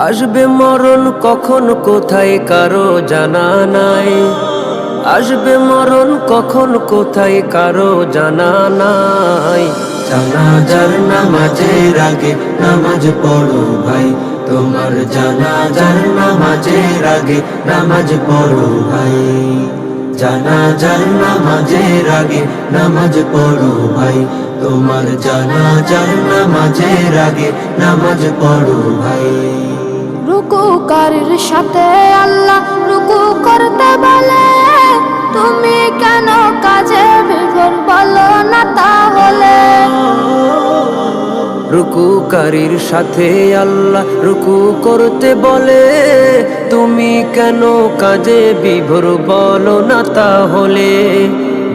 আসবে মরণ কখন কোথায় কারো জানা নাই। আসবে মরণ কখন কোথায় কারো জানা নাই। জানাজার নামাজের আগে নামাজ পড়ো ভাই, তোমার জানাজার নামাজের আগে নামাজ পড়ো ভাই। জানাজার নামাজের আগে নামাজ পড়ো ভাই, তোমার জানাজার নামাজের আগে নামাজ পড়ো ভাই। রুকুকারীর সাথে আল্লাহ রুকু করতে বলে, তুমি কেন কাজে বিভোর বলো না তাহলে। রুকুকারীর সাথে আল্লাহ রুকু করতে বলে, তুমি কেন কাজে বিভোর বলো না তাহলে।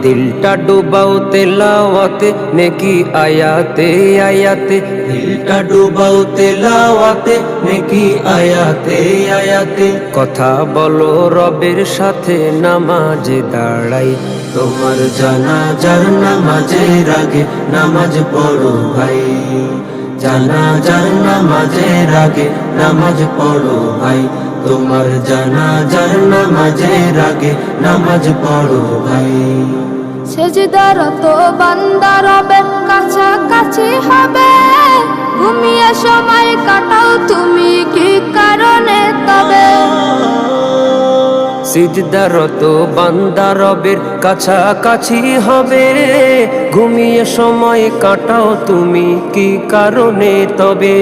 দিলটা ডুবাও তেলাওয়াতে নেকি আয়াতে আয়াতে, দিলটা ডুবাও তেলাওয়াতে নেকি আয়াতে আয়াতে। কথা বলো রবের সাথে নামাজে দাঁড়াই। তোমার জানাজার নামাজের আগে নামাজ পড়ো ভাই, জানাজার নামাজের আগে নামাজ পড়ো ভাই। তোমার জানাজার নামাজের আগে নামাজ পড়ো ভাই। সেজদারত বান্দা রবের কাছাকাছি হবে, ঘুমিয়ে সময় কাটাও তুমি কি কারণে তবে। সিজদারত বান্দা রবের কাছাকাছি হবে, ঘুমিয়ে সময় কাটাও তুমি কি কারণে তবে।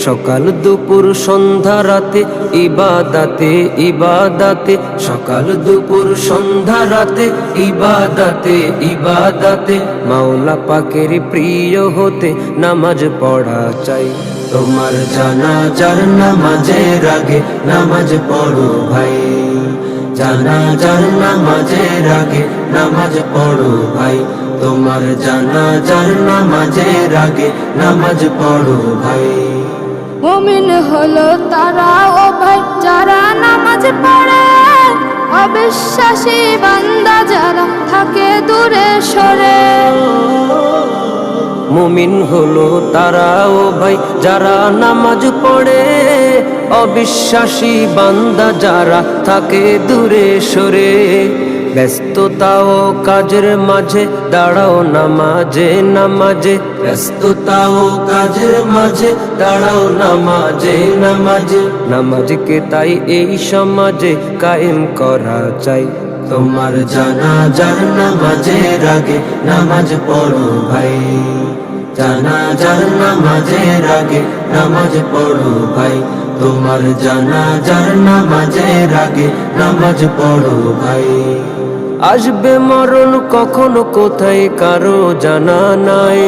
সকাল দুপুর সন্ধ্যা রাতে ইবাদাতে ইবাদাতে, সকাল দুপুর সন্ধ্যা রাতে ইবাদাতে ইবাদাতে। মাওলা পাকের প্রিয় হতে নামাজ পড়া চাই। তোমার জানাজার নামাজের আগে নামাজ পড়ো ভাই, জানাজার নামাজের আগে নামাজ পড়ো ভাই। তোমার জানাজার নামাজের আগে নামাজ পড়ো ভাই। মুমিন হলো তারা ও ভাই যারা নামাজ পড়ে, অবিশ্বাসী বান্দা যারা থাকে দূরে সরে। মুমিন হলো তারা ও ভাই যারা নামাজ পড়ে, অবিশ্বাসী বান্দা যারা থাকে দূরে সরে। ব্যস্ততা ও কাজের মাঝে দাঁড়াও নামাজে নামাজে, ব্যস্ততা ও কাজের মাঝে দাঁড়াও নামাজে নামাজে। নামাজকে তাই এই সমাজে কায়েম করা চাই। তোমার জানাজার নামাজের আগে নামাজ পড়ো ভাই, জানাজার নামাজের আগে নামাজ পড়ো ভাই। তোমার জানাজার নামাজের আগে নামাজ পড়ো ভাই। আসবে মরণ কখন কোথায় কারো জানা নাই।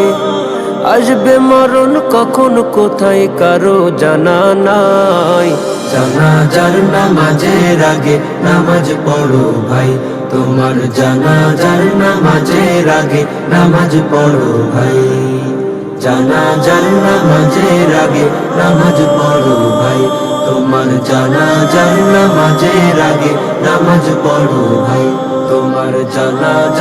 আসবে মরণ কখন কোথায় কারো জানা নাই। জানাজার নামাজের আগে নামাজ পড়ো ভাই, তোমার জানাজার নামাজের আগে নামাজ পড়ো ভাই। জানাজার নামাজের আগে নামাজ পড়ো ভাই, তোমার জানাজার নামাজের আগে নামাজ পড়ো ভাই। তোমার জানাজা